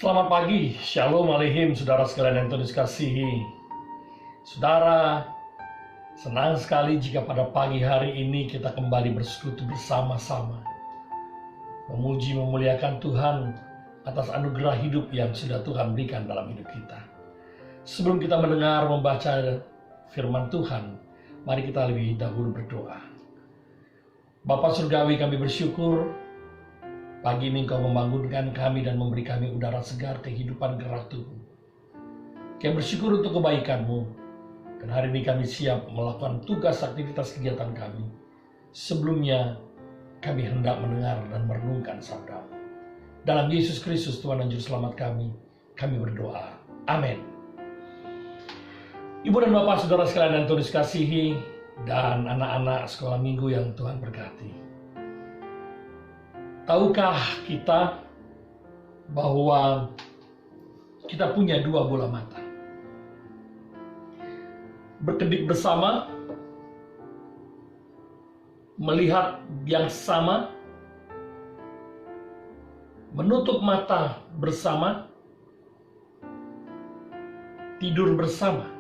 Selamat pagi, Shalom Aleihim, saudara sekalian yang Tuhan kasihi. Saudara, senang sekali jika pada pagi hari ini kita kembali bersekutu bersama-sama, memuji memuliakan Tuhan atas anugerah hidup yang sudah Tuhan berikan dalam hidup kita. Sebelum kita mendengar membaca firman Tuhan, mari kita lebih dahulu berdoa. Bapa Surgawi, kami bersyukur pagi ini Engkau membangunkan kami dan memberi kami udara segar kehidupan gerak tubuh. Kami bersyukur untuk kebaikan-Mu. Dan hari ini kami siap melakukan tugas aktivitas kegiatan kami. Sebelumnya kami hendak mendengar dan merenungkan sabda-Mu. Dalam Yesus Kristus Tuhan dan Juru Selamat kami berdoa. Amin. Ibu dan Bapak, saudara sekalian yang Tuhan kasihi, dan anak-anak sekolah minggu yang Tuhan berkati. Tahukah kita bahwa kita punya dua bola mata? Berkedip bersama, melihat yang sama, menutup mata bersama, tidur bersama,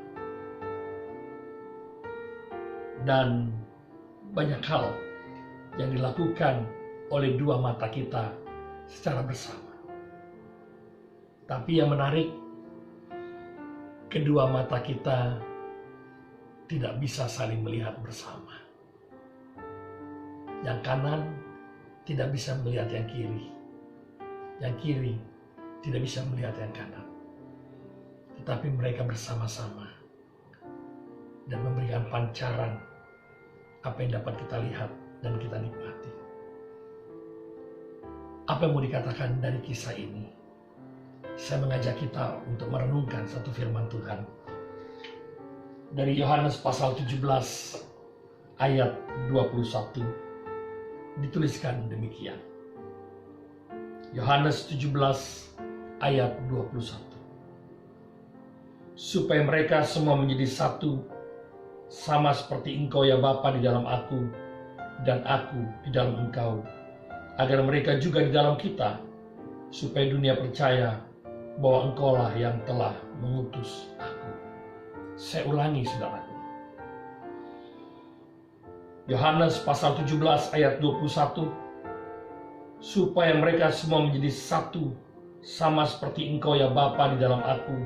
dan banyak hal yang dilakukan oleh dua mata kita secara bersama. Tapi yang menarik, kedua mata kita tidak bisa saling melihat bersama. Yang kanan tidak bisa melihat yang kiri. Yang kiri tidak bisa melihat yang kanan. Tetapi mereka bersama-sama dan memberikan pancaran apa yang dapat kita lihat dan kita nikmati. Apa yang mau dikatakan dari kisah ini? Saya mengajak kita untuk merenungkan satu firman Tuhan. Dari Yohanes pasal 17 ayat 21 dituliskan demikian. Yohanes 17 ayat 21. Supaya mereka semua menjadi satu, sama seperti Engkau ya Bapa di dalam aku dan aku di dalam Engkau, agar mereka juga di dalam kita, supaya dunia percaya bahwa Engkaulah yang telah mengutus aku. Saya ulangi, saudaraku. Yohanes pasal 17 ayat 21. Supaya mereka semua menjadi satu, sama seperti Engkau ya Bapa di dalam aku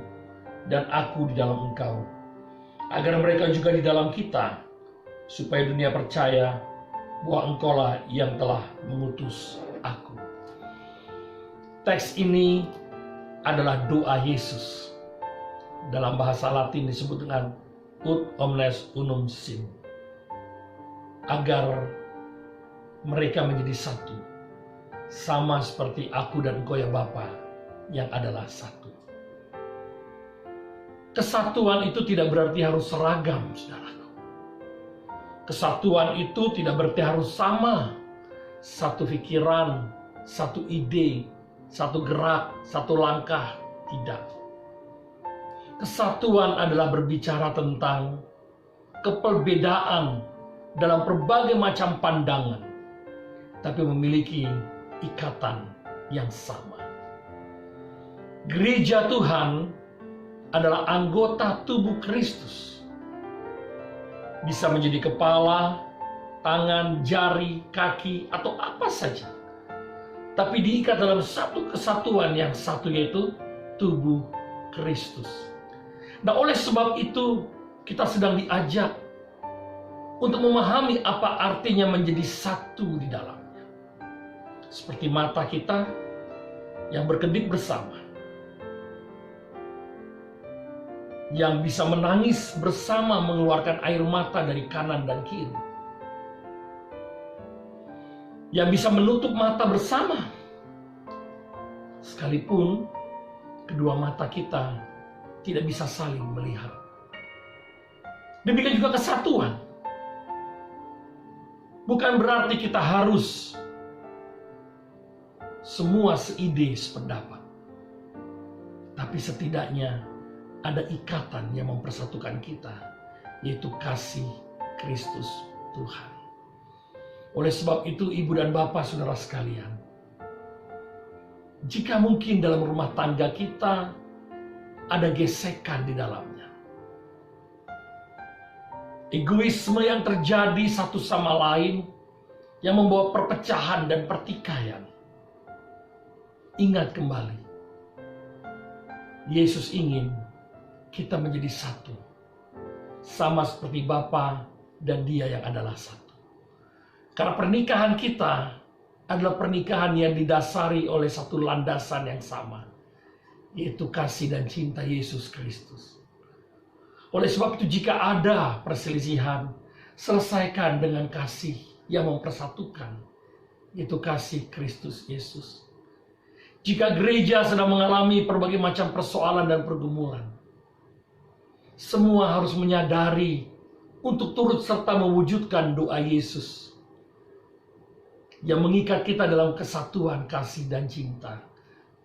dan aku di dalam Engkau, agar mereka juga di dalam kita, supaya dunia percaya bahwa Engkaulah yang telah mengutus aku. Teks ini adalah doa Yesus. Dalam bahasa Latin disebut dengan ut omnes unum sim. Agar mereka menjadi satu, sama seperti aku dan Engkau ya Bapa yang adalah satu. Kesatuan itu tidak berarti harus seragam, saudaraku. Kesatuan itu tidak berarti harus sama. Satu pikiran, satu ide, satu gerak, satu langkah. Tidak. Kesatuan adalah berbicara tentang keperbedaan dalam berbagai macam pandangan, tapi memiliki ikatan yang sama. Gereja Tuhan adalah anggota tubuh Kristus. Bisa menjadi kepala, tangan, jari, kaki, atau apa saja. Tapi diikat dalam satu kesatuan yang satu, yaitu tubuh Kristus. Nah, oleh sebab itu kita sedang diajak untuk memahami apa artinya menjadi satu di dalamnya. Seperti mata kita yang berkedip bersama, yang bisa menangis bersama mengeluarkan air mata dari kanan dan kiri, yang bisa menutup mata bersama, sekalipun kedua mata kita tidak bisa saling melihat. Demikian juga kesatuan. Bukan berarti kita harus semua seide sependapat, tapi setidaknya ada ikatan yang mempersatukan kita, yaitu kasih Kristus Tuhan. Oleh sebab itu, ibu dan bapak saudara sekalian, Jika mungkin dalam rumah tangga kita ada gesekan di dalamnya, egoisme yang terjadi satu sama lain yang membawa perpecahan dan pertikaian, ingat kembali, Yesus ingin kita menjadi satu, sama seperti Bapa dan Dia yang adalah satu. Karena pernikahan kita adalah pernikahan yang didasari oleh satu landasan yang sama, yaitu kasih dan cinta Yesus Kristus. Oleh sebab itu, jika ada perselisihan, selesaikan dengan kasih yang mempersatukan, yaitu kasih Kristus Yesus. Jika gereja sedang mengalami berbagai macam persoalan dan pergumulan, semua harus menyadari untuk turut serta mewujudkan doa Yesus yang mengikat kita dalam kesatuan kasih dan cinta,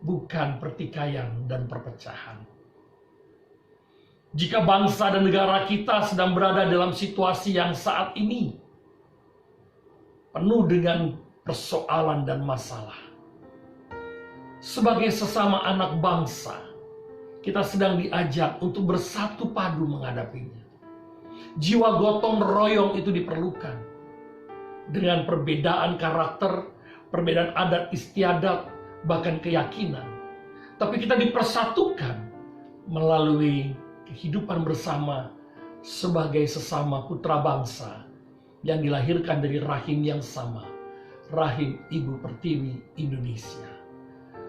bukan pertikaian dan perpecahan. Jika bangsa dan negara kita sedang berada dalam situasi yang saat ini penuh dengan persoalan dan masalah, sebagai sesama anak bangsa, kita sedang diajak untuk bersatu padu menghadapinya. Jiwa gotong royong itu diperlukan. Dengan perbedaan karakter, perbedaan adat istiadat, bahkan keyakinan. Tapi kita dipersatukan melalui kehidupan bersama sebagai sesama putra bangsa yang dilahirkan dari rahim yang sama, rahim Ibu Pertiwi Indonesia.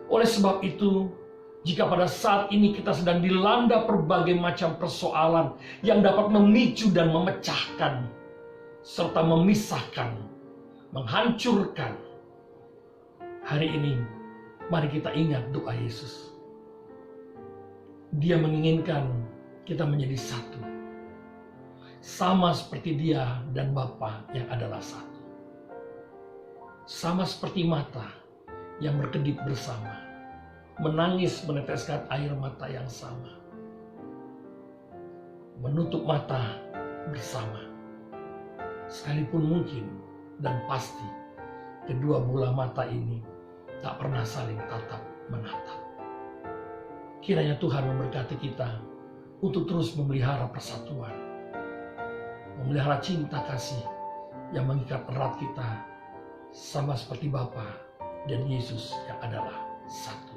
Oleh sebab itu, jika pada saat ini kita sedang dilanda berbagai macam persoalan yang dapat memicu dan memecahkan, serta memisahkan, menghancurkan, hari ini mari kita ingat doa Yesus. Dia menginginkan kita menjadi satu, sama seperti Dia dan Bapa yang adalah satu. Sama seperti mata yang berkedip bersama, menangis meneteskan air mata yang sama, menutup mata bersama, sekalipun mungkin dan pasti kedua bola mata ini tak pernah saling tatap menatap. Kiranya Tuhan memberkati kita untuk terus memelihara persatuan, memelihara cinta kasih yang mengikat erat kita sama seperti Bapa dan Yesus yang adalah satu.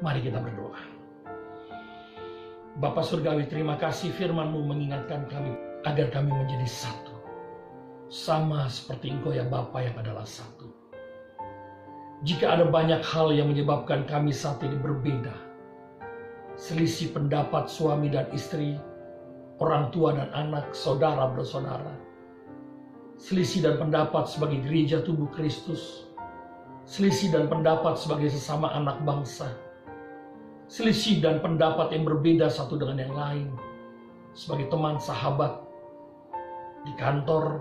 Mari kita berdoa. Bapa Surgawi, terima kasih firman-Mu mengingatkan kami agar kami menjadi satu, sama seperti Engkau ya Bapa yang adalah satu. Jika ada banyak hal yang menyebabkan kami saat ini berbeda, selisih pendapat suami dan istri, orang tua dan anak, saudara bersaudara, selisih dan pendapat sebagai gereja tubuh Kristus, selisih dan pendapat sebagai sesama anak bangsa, selisih dan pendapat yang berbeda satu dengan yang lain, sebagai teman sahabat, di kantor,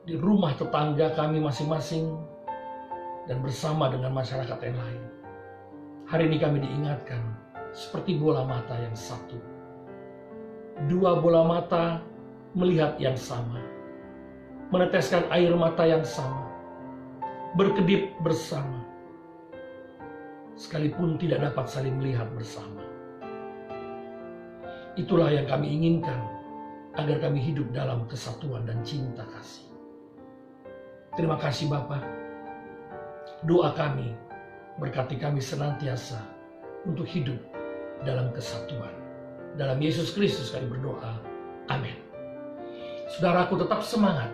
di rumah tetangga kami masing-masing, dan bersama dengan masyarakat yang lain. Hari ini kami diingatkan seperti bola mata yang satu. Dua bola mata melihat yang sama, meneteskan air mata yang sama, berkedip bersama, sekalipun tidak dapat saling melihat bersama. Itulah yang kami inginkan agar kami hidup dalam kesatuan dan cinta kasih. Terima kasih Bapa. Doa kami, berkati kami senantiasa untuk hidup dalam kesatuan. Dalam Yesus Kristus kami berdoa. Amin. Saudaraku, tetap semangat.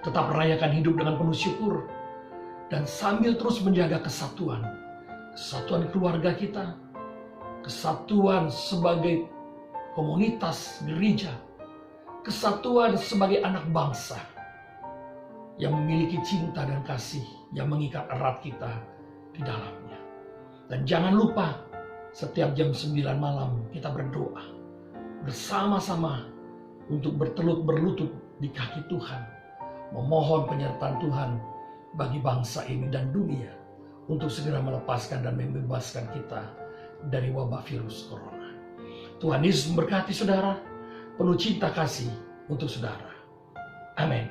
Tetap merayakan hidup dengan penuh syukur. Dan sambil terus menjaga kesatuan. Kesatuan keluarga kita. Kesatuan sebagai komunitas gereja. Kesatuan sebagai anak bangsa. Yang memiliki cinta dan kasih yang mengikat erat kita di dalamnya. Dan jangan lupa, setiap jam 9 malam kita berdoa bersama-sama untuk berlutut di kaki Tuhan, memohon penyertaan Tuhan bagi bangsa ini dan dunia untuk segera melepaskan dan membebaskan kita dari wabah virus corona. Tuhan Yesus memberkati saudara, penuh cinta kasih untuk saudara. Amin.